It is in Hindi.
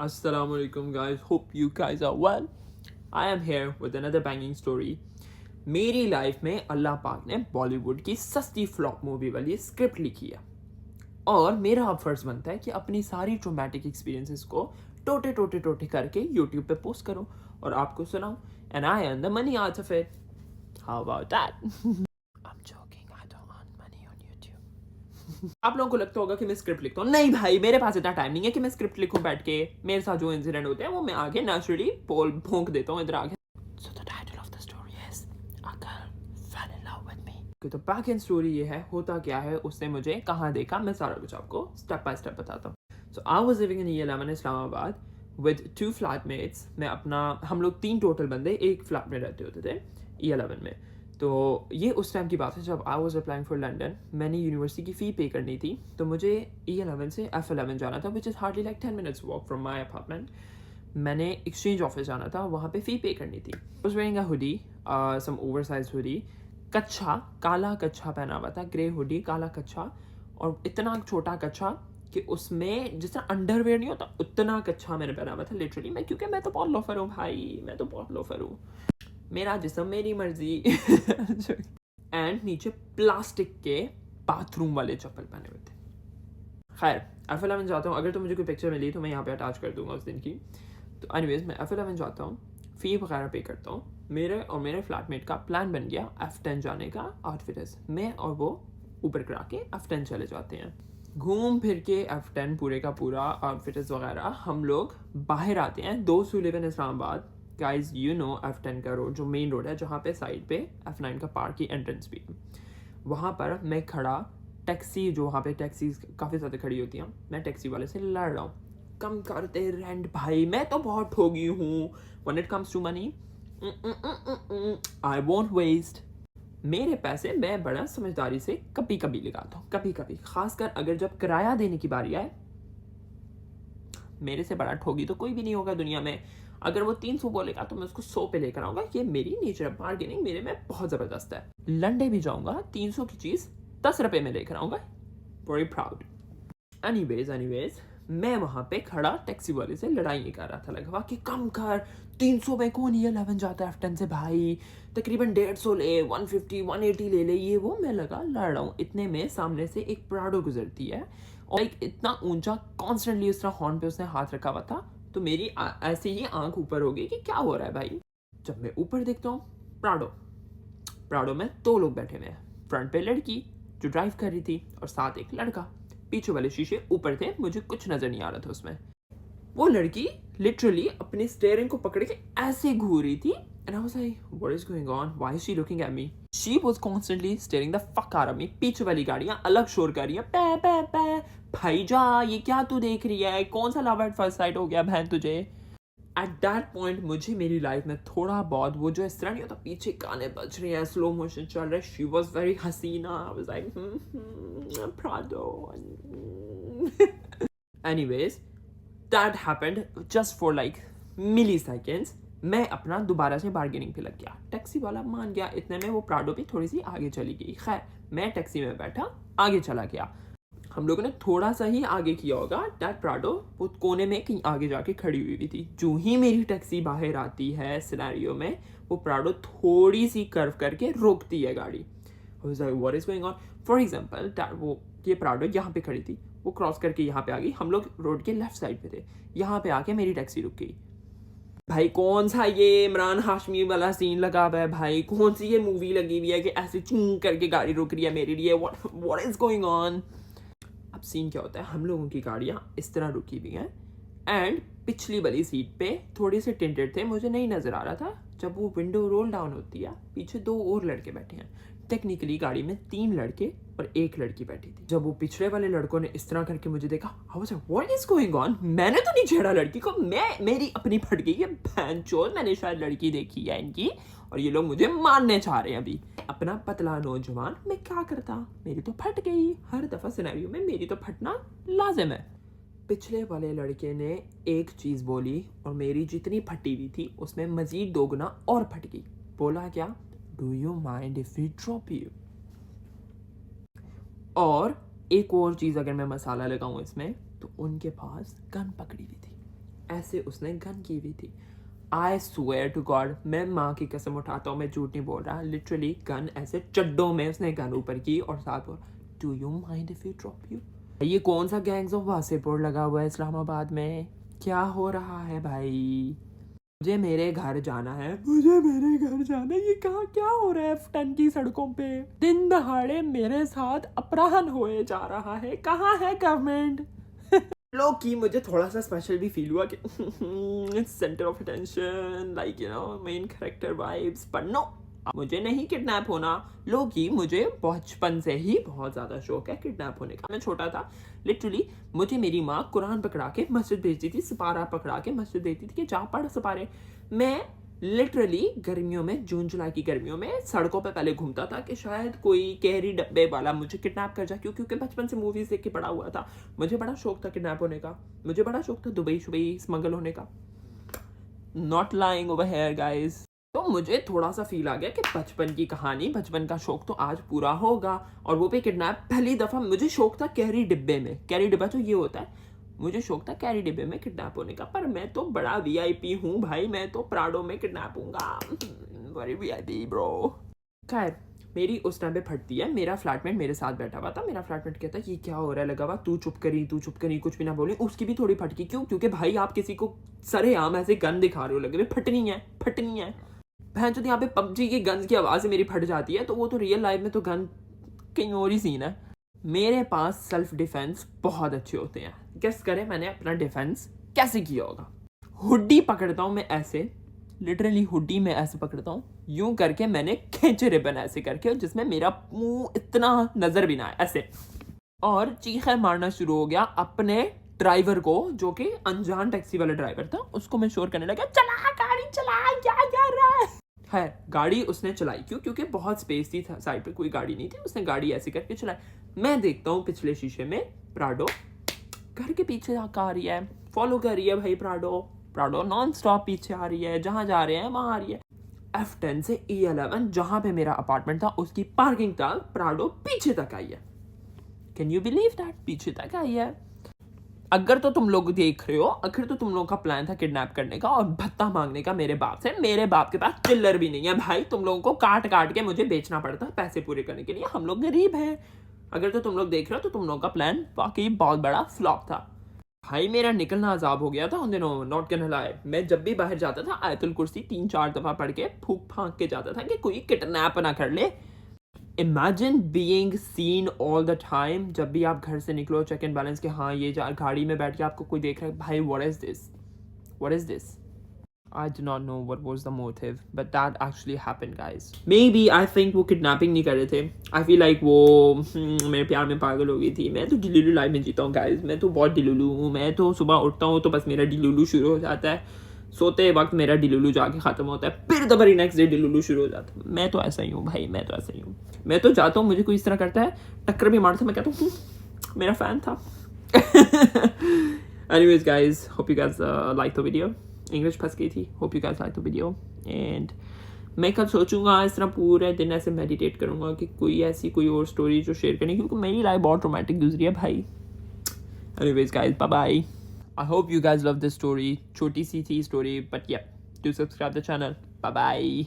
Assalamu alaikum guys, hope you guys are well. I am here with another banging story. मेरी लाइफ में अल्लाह पाक ने बॉलीवुड की सस्ती फ्लॉप मूवी वाली स्क्रिप्ट लिखी है और मेरा अब फर्ज बनता है कि अपनी सारी ट्रोमैटिक एक्सपीरियंसेस को टोटे टोटे टोटे करके यूट्यूब पे पोस्ट करूं और आपको सुनाऊं and I earn the money out of it. How about that? आप लोगों को लगता होगा कि मैं स्क्रिप्ट लिखता हूँ. नहीं भाई, मेरे पास इतना टाइम नहीं है कि मैं स्क्रिप्ट लिखूं बैठ के. मेरे साथ जो इंसिडेंट होते हैं वो मैं आगे नेचुरली बोल भोंक देता हूँ इधर आगे. So the title of the story is A Girl Fell in Love with Me. तो बैक एंड स्टोरी ये है, होता क्या है, उसने मुझे कहाँ देखा, मैं सारा कुछ आपको स्टेप बाय स्टेप बताता हूँ. So I was living in E11 Islamabad with 2 flatmates. हम लोग 3 टोटल बंदे एक फ्लैट में रहते होते थे E11 में. तो ये उस टाइम की बात है जब I was applying for London. मैंने यूनिवर्सिटी की फ़ी पे करनी थी, तो मुझे E11 से F11 जाना था, which is hardly like 10 minutes walk from my apartment. मैंने एक्सचेंज ऑफिस जाना था, वहाँ पे फ़ी पे करनी थी. Was wearing a hoodie, some oversize hoodie, कच्छा, काला कच्छा पहना हुआ था, ग्रे हुडी, काला कच्छा, और इतना छोटा कच्छा कि उसमें जिस तरह अंडरवेयर नहीं होता उतना कच्छा मैंने पहना हुआ था लिटरली. क्योंकि मैं तो बहुत लोफर हूँ भाई, मैं तो बहुत लोफर हूँ. मेरा जिस्म मेरी मर्जी. एंड नीचे प्लास्टिक के बाथरूम वाले चप्पल पहने हुए थे. खैर, F11 जाता हूँ. अगर तो मुझे कोई पिक्चर मिली तो मैं यहाँ पे अटैच कर दूंगा उस दिन की. तो एनीवेज मैं F11 जाता हूँ, फ़ी वगैरह पे करता हूँ. मेरे और मेरे फ्लैटमेट का प्लान बन गया F10 जाने का. आउटफिटर्स मैं और वो ऊपर करा के F10 चले जाते हैं. घूम फिर के F10 पूरे का पूरा आउटफिटर्स वगैरह हम लोग बाहर आते हैं. दोस्त who live in Islamabad, guys you know F10 का रोड जो मेन रोड है जहाँ पे साइड पे F9 का पार्क की एंट्रेंस भी है, वहाँ पर मैं खड़ा. टैक्सी जो वहाँ पे टैक्सी काफ़ी ज़्यादा खड़ी होती हैं, मैं टैक्सी वाले से लड़ रहा हूँ. कम करते रेंट भाई, मैं तो बहुत ठोगी हूँ. When it comes to money I won't waste. मेरे पैसे मैं बड़ा समझदारी से कभी कभी लगाता हूँ, कभी कभी, खासकर अगर जब किराया देने की बारी आए. मेरे से बड़ा ठोगी तो कोई भी नहीं होगा दुनिया में. अगर वो 300 बोलेगा तो मैं उसको 100 पे लेकर आऊंगा. ये मेरी नेचर है, बार्गेनिंग मेरे में बहुत ज़बरदस्त है. लंडे भी जाऊंगा, 300 की चीज़ 10 रुपये में लेकर आऊंगा. Very proud. एनीवेज मैं वहाँ पे खड़ा टैक्सी वाले से लड़ाई नहीं कर रहा था लगवा कि कम कर, 300 में कौन E11 जाता है F10 से भाई, तकरीबन 150 ले, 150 180 ले ले, ये वो. मैं लगा लड़ रहा हूँ. इतने में सामने से एक प्राडो गुजरती है और एक इतना ऊंचा कॉन्स्टेंटली उस तरह हॉर्न पे उसने हाथ रखा हुआ था. तो मेरी ऐसे ही आंख ऊपर हो गई कि क्या हो रहा है भाई. जब मैं ऊपर देखता हूँ, प्राडो में 2 लोग बैठे हुए हैं. फ्रंट पे लड़की जो ड्राइव कर रही थी और साथ एक लड़का. पीछे वाले शीशे ऊपर थे, मुझे कुछ नजर नहीं आ रहा था उसमें. वो लड़की लिटरली अपने स्टीयरिंग को पकड़ के ऐसे घूर रही थी. And I was like, what is going on? Why is she looking at me? She was constantly staring the fuck out of me. पीछे वाली गाड़ियां अलग शोर कर रही हैं, पै पै पै. भाई जा, ये क्या तू देख रही है? कौन सा लव एट फर्स्ट साइट हो गया बहन तुझे? एट दैट पॉइंट मुझे मेरी लाइफ में थोड़ा बहुत वो जो इस तरह नहीं होता, पीछे गाने बज रहे हैं, स्लो मोशन चल रहा है. शी वॉज वेरी हसीना. I was like Prado. Anyways that happened just for like milliseconds. मैं अपना दोबारा से बार्गेनिंग पे लग गया. टैक्सी वाला मान गया. इतने में वो प्राडो भी थोड़ी सी आगे चली गई. खैर, मैं टैक्सी में बैठा, आगे चला गया. हम लोगों ने थोड़ा सा ही आगे किया होगा. दैट प्राडो वो कोने में कहीं आगे जाके खड़ी हुई थी. जो ही मेरी टैक्सी बाहर आती है सिनेरियो में, वो प्राडो थोड़ी सी कर्व करके रोकती है गाड़ी. What is going on? For example वो ये प्राडो यहाँ पे खड़ी थी, वो क्रॉस करके यहाँ पे आ गई. हम लोग रोड के लेफ्ट साइड पे थे. यहाँ पे आके मेरी टैक्सी रुक गई. भाई कौन सा ये इमरान हाशमी वाला सीन लगा हुआ है भाई? कौन सी ये मूवी लगी हुई है कि ऐसे चूं करके गाड़ी रुक रही है मेरे लिए? What is going on? अब सीन क्या होता है, हम लोगों की गाड़ियाँ इस तरह रुकी हुई हैं एंड पिछली वाली सीट पे थोड़े से टिंटेड थे, मुझे नहीं नज़र आ रहा था. जब वो विंडो रोल डाउन होती है, पीछे 2 और लड़के बैठे हैं. टेक्निकली गाड़ी में 3 लड़के और 1 लड़की बैठी थी. जब वो पिछले वाले लड़कों ने इस तरह करके मुझे देखा, व्हाट इज गोइंग ऑन? मैंने तो नहीं छेड़ा लड़की को, मेरी अपनी फट गई है भैंचोद. मैंने शायद लड़की देखी है इनकी और ये लोग मुझे मारने चाह रहे हैं. अभी अपना पतला नौजवान, मैं क्या करता, मेरी तो फट गई. हर दफा सिनेरियो में मेरी तो फटना लाजिम है. पिछले वाले लड़के ने एक चीज बोली और मेरी जितनी फटी हुई थी उसमें मजीद 2 गुना और फट गई. बोला क्या? Do you mind if we drop you? और एक और चीज अगर मैं मसाला लगाऊं इसमें, तो उनके पास गन पकड़ी हुई थी. ऐसे उसने गन की हुई थी। आई स्वेयर टू गॉड, मैं माँ की कसम उठाता हूँ, मैं झूठ नहीं बोल रहा, लिटरली गन ऐसे चड्डों में उसने गन ऊपर की और साथ बोला, do you mind if you drop you. ये कौन सा गैंग्स ऑफ वासेपुर लगा हुआ है इस्लामाबाद में? क्या हो रहा है भाई? मुझे मेरे घर जाना है, मुझे मेरे घर जाना है। ये कहाँ क्या हो रहा है F10 की सड़कों पे? दिन दहाड़े मेरे साथ अपहरण होए जा रहा है। कहाँ है गवर्नमेंट? लोग की मुझे थोड़ा सा स्पेशल भी फील हुआ कि centre of attention, like you know main character vibes, पर नो, मुझे नहीं किडनैप होना। लोग की मुझे बचपन से ही बहुत ज़्यादा शौक है किडनैप होने का। मैं छोटा था, लिटरली मुझे मेरी माँ कुरान पकड़ा के मस्जिद भेजती थी, सिपारा पकड़ा के मस्जिद देती थी कि जा पढ़ सिपारे। मैं लिटरली गर्मियों में, जून जुलाई की गर्मियों में सड़कों पे पहले घूमता था कि शायद कोई कैरी डब्बे वाला मुझे किडनैप कर जाए, क्योंकि बचपन से मूवीज देख के पड़ा हुआ था। मुझे बड़ा शौक था किडनैप होने का, मुझे बड़ा शौक था दुबई शुबई स्मगल होने का। Not lying over here guys. तो मुझे थोड़ा सा फील आ गया कि बचपन की कहानी, बचपन का शौक तो आज पूरा होगा। और वो भी किडनैप, पहली दफा मुझे शौक था कैरी डिब्बे में। कैरी डिब्बा तो ये होता है, मुझे शौक था कैरी डिब्बे में किडनैप होने का। पर मैं तो बड़ा VIP हूँ भाई, मैं तो प्राडो में किडनैप हूँगा, बड़ी VIP ब्रो। खैर, मेरी उस टाइम पे फटती है। मेरा फ्लैटमेट मेरे साथ बैठा हुआ था। मेरा फ्लैटमेट कहता है ये क्या हो रहा है लगा हुआ, तू चुप करी, तू चुप करी, कुछ भी ना बोली। उसकी भी थोड़ी फटकी। क्यों? क्योंकि भाई आप किसी को सरेआम ऐसे गन दिखा रहे हो, लगे फटनी है, फटनी है। बहन जो यहाँ पे PUBG की गन की आवाज़ मेरी फट जाती है, तो वो तो रियल लाइफ में तो गन कहीं और ही सीन है। मेरे पास सेल्फ डिफेंस बहुत अच्छे होते हैं। गेस करें मैंने अपना डिफेंस कैसे किया होगा? हुड्डी पकड़ता हूँ मैं ऐसे, लिटरली हुड्डी में ऐसे पकड़ता हूँ, यूं करके मैंने खींचे रिबन ऐसे करके, जिसमें मेरा मुंह इतना नजर भी ना आए, ऐसे। और चीखें मारना शुरू हो गया अपने ड्राइवर को, जो कि अनजान टैक्सी वाला ड्राइवर था। उसको मैं शोर करने लगा, चला गाड़ी चला, क्या कर रहा है। गाड़ी उसने चलाई। क्यों? क्योंकि बहुत स्पेस थी साइड पे, कोई गाड़ी नहीं थी। उसने गाड़ी ऐसे करके चलाई। मैं देखता हूँ पिछले शीशे में प्राडो घर के पीछे आ रही है, फॉलो कर रही है भाई। प्राडो नॉन स्टॉप पीछे आ रही है, जहां जा रहे हैं वहां आ रही है। F10 से E11 जहां पे मेरा अपार्टमेंट था, उसकी पार्किंग तक प्राडो पीछे तक आई है। Can you believe that? पीछे तक आई है। अगर तो तुम लोग देख रहे हो, आखिर तो तुम लोगों का प्लान था किडनैप करने का और भत्ता मांगने का मेरे बाप से। मेरे बाप के पास चिल्लर भी नहीं है भाई, तुम लोगों को काट काट के मुझे बेचना पड़ता है पैसे पूरे करने के लिए। हम लोग गरीब हैं। अगर तो तुम लोग देख रहे हो तो तुम लोगों का प्लान वाकई बहुत बड़ा फ्लॉप था भाई। मेरा निकलना अजाब हो गया था उन दिनों, नॉट कैन लाई। मैं जब भी बाहर जाता था आयतुल कुर्सी 3-4 दफा पढ़ के फूक फांक के जाता था कि कोई किडनैप ना कर ले। Imagine being seen all the time. जब भी आप घर से निकलो, चेक एंड बैलेंस के हाँ ये गाड़ी में बैठ के आपको कोई देख रहा है, भाई what is this, what is this. I do not know what was the motive, but that actually happened, guys. Maybe I think वो kidnapping नहीं कर रहे थे। I feel like वो मेरे प्यार में पागल हो गई थी। मैं तो डिलुलू लाइफ में जीता हूँ guys, मैं तो बहुत डिलुलू हूँ। मैं तो सुबह उठता हूँ तो बस मेरा डिलुलू शुरू हो जाता है, सोते वक्त मेरा डिलुलू जाके खत्म होता है, फिर दोबारा नेक्स्ट डे डिलुलू शुरू हो जाता है। मैं तो ऐसा ही हूँ भाई, मैं तो ऐसा ही हूँ। मैं तो जाता हूँ, मुझे कोई इस तरह करता है, टक्कर भी मारता, मैं कहता हूँ मेरा फैन था। Anyways guys, hope you guys like the video. English फंस गई थी। Hope you guys like the video. And मैं कल सोचूंगा इस तरह पूरे दिन ऐसे मेडिटेट करूंगा कि कोई ऐसी कोई और स्टोरी जो शेयर करनी, क्योंकि मेरी लाइफ बहुत रोमांटिक गुजरी है भाई। Anyways guys, bye bye. I hope you guys love this story. छोटी सी थी story, but yeah, do subscribe the channel. Bye bye.